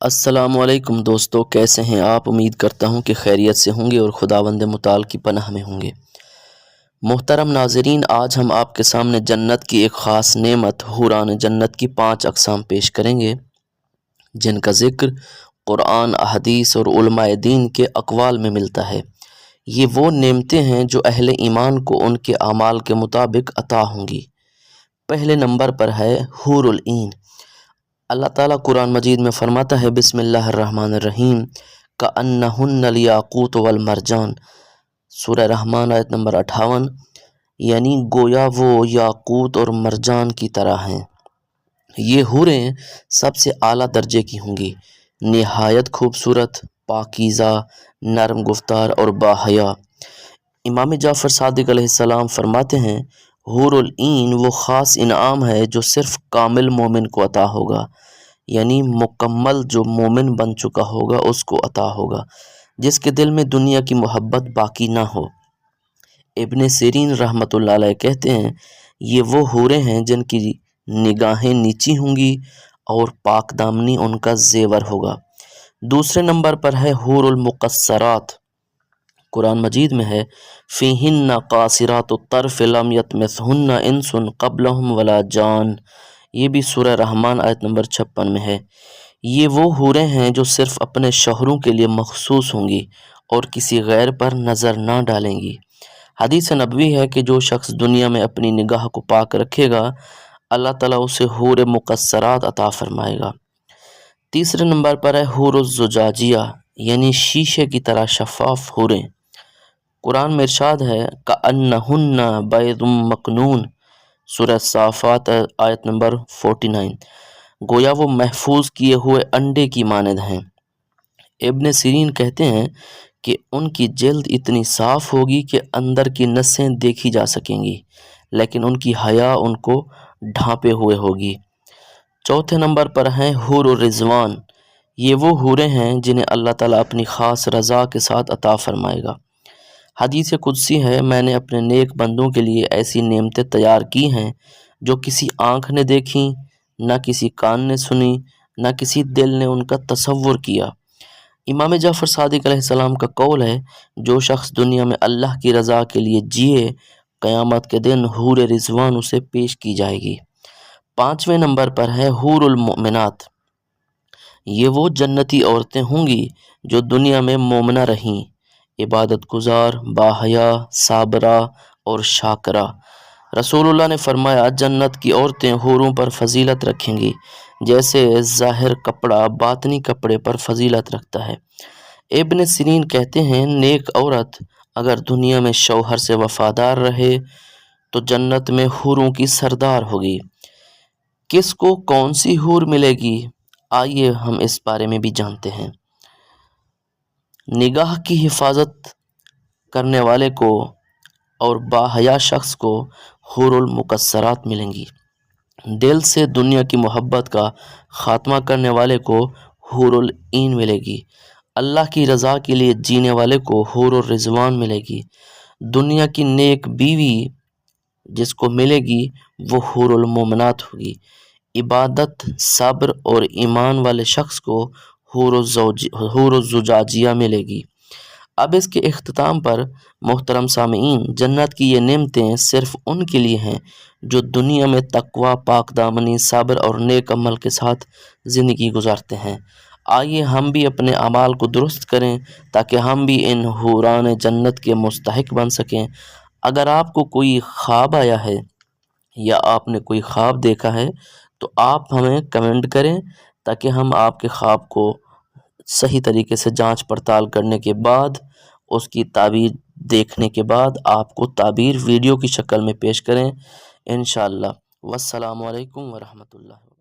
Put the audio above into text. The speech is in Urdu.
السلام علیکم دوستو، کیسے ہیں آپ؟ امید کرتا ہوں کہ خیریت سے ہوں گے اور خداوند متعال کی پناہ میں ہوں گے۔ محترم ناظرین، آج ہم آپ کے سامنے جنت کی ایک خاص نعمت حوران جنت کی 5 اقسام پیش کریں گے، جن کا ذکر قرآن، احادیث اور علماء دین کے اقوال میں ملتا ہے۔ یہ وہ نعمتیں ہیں جو اہل ایمان کو ان کے اعمال کے مطابق عطا ہوں گی۔ پہلے نمبر پر ہے حور العین۔ اللہ تعالیٰ قرآن مجید میں فرماتا ہے، بسم اللہ الرحمن الرحیم، کأنہن الیاقوت والمرجان، سورہ رحمان آیت نمبر 58، یعنی گویا وہ یاقوت اور مرجان کی طرح ہیں۔ یہ حوریں سب سے اعلیٰ درجے کی ہوں گی، نہایت خوبصورت، پاکیزہ، نرم گفتار اور باحیا۔ امام جعفر صادق علیہ السلام فرماتے ہیں، حور العین وہ خاص انعام ہے جو صرف کامل مومن کو عطا ہوگا، یعنی مکمل جو مومن بن چکا ہوگا اس کو عطا ہوگا، جس کے دل میں دنیا کی محبت باقی نہ ہو۔ ابن سیرین رحمۃ اللہ علیہ کہتے ہیں، یہ وہ حوریں ہیں جن کی نگاہیں نیچی ہوں گی اور پاک دامنی ان کا زیور ہوگا۔ دوسرے نمبر پر ہے حور المقصرات۔ قرآن مجید میں ہے، فیہن قاصرات الطرف لم یطمثہن انس قبلہم ولا جان، یہ بھی سورہ رحمان آیت نمبر 56 میں ہے۔ یہ وہ حوریں ہیں جو صرف اپنے شوہروں کے لیے مخصوص ہوں گی اور کسی غیر پر نظر نہ ڈالیں گی۔ حدیث نبوی ہے کہ جو شخص دنیا میں اپنی نگاہ کو پاک رکھے گا، اللہ تعالیٰ اسے حور مقصرات عطا فرمائے گا۔ تیسرے نمبر پر ہے حور الزجاجیہ، یعنی شیشے کی طرح شفاف حوریں۔ قرآن میں ارشاد ہے، کأنہن بیض مکنون، سورہ صافات آیت نمبر 49، گویا وہ محفوظ کیے ہوئے انڈے کی مانند ہیں۔ ابن سیرین کہتے ہیں کہ ان کی جلد اتنی صاف ہوگی کہ اندر کی نسیں دیکھی جا سکیں گی، لیکن ان کی حیا ان کو ڈھانپے ہوئے ہوگی۔ چوتھے نمبر پر ہیں حور الرضوان۔ یہ وہ حوریں ہیں جنہیں اللہ تعالیٰ اپنی خاص رضا کے ساتھ عطا فرمائے گا۔ حدیث قدسی ہے، میں نے اپنے نیک بندوں کے لیے ایسی نعمتیں تیار کی ہیں جو کسی آنکھ نے دیکھیں، نہ کسی کان نے سنی، نہ کسی دل نے ان کا تصور کیا۔ امام جعفر صادق علیہ السلام کا قول ہے، جو شخص دنیا میں اللہ کی رضا کے لیے جیے، قیامت کے دن حور رضوان اسے پیش کی جائے گی۔ پانچویں نمبر پر ہے حور المؤمنات۔ یہ وہ جنتی عورتیں ہوں گی جو دنیا میں مومنہ رہیں، عبادت گزار، باحیا، صابرہ اور شاکرہ۔ رسول اللہ نے فرمایا، جنت کی عورتیں حوروں پر فضیلت رکھیں گی جیسے ظاہر کپڑا باطنی کپڑے پر فضیلت رکھتا ہے۔ ابن سیرین کہتے ہیں، نیک عورت اگر دنیا میں شوہر سے وفادار رہے تو جنت میں حوروں کی سردار ہوگی۔ کس کو کون سی حور ملے گی؟ آئیے ہم اس بارے میں بھی جانتے ہیں۔ نگاہ کی حفاظت کرنے والے کو اور باحیا شخص کو حور المقصرات ملیں گی۔ دل سے دنیا کی محبت کا خاتمہ کرنے والے کو حور العین ملے گی۔ اللہ کی رضا کے لیے جینے والے کو حور الرضوان ملے گی۔ دنیا کی نیک بیوی جس کو ملے گی وہ حور المومنات ہوگی۔ عبادت، صبر اور ایمان والے شخص کو حور الزجاجیہ ملے گی۔ اب اس کے اختتام پر محترم سامعین، جنت کی یہ نعمتیں صرف ان کے لیے ہیں جو دنیا میں تقوی، پاک دامنی، صبر اور نیک عمل کے ساتھ زندگی گزارتے ہیں۔ آئیے ہم بھی اپنے اعمال کو درست کریں تاکہ ہم بھی ان حوران جنت کے مستحق بن سکیں۔ اگر آپ کو کوئی خواب آیا ہے یا آپ نے کوئی خواب دیکھا ہے تو آپ ہمیں کمنٹ کریں تاکہ ہم آپ کے خواب کو صحیح طریقے سے جانچ پڑتال کرنے کے بعد، اس کی تعبیر دیکھنے کے بعد آپ کو تعبیر ویڈیو کی شکل میں پیش کریں انشاءاللہ۔ والسلام علیکم ورحمۃ اللہ۔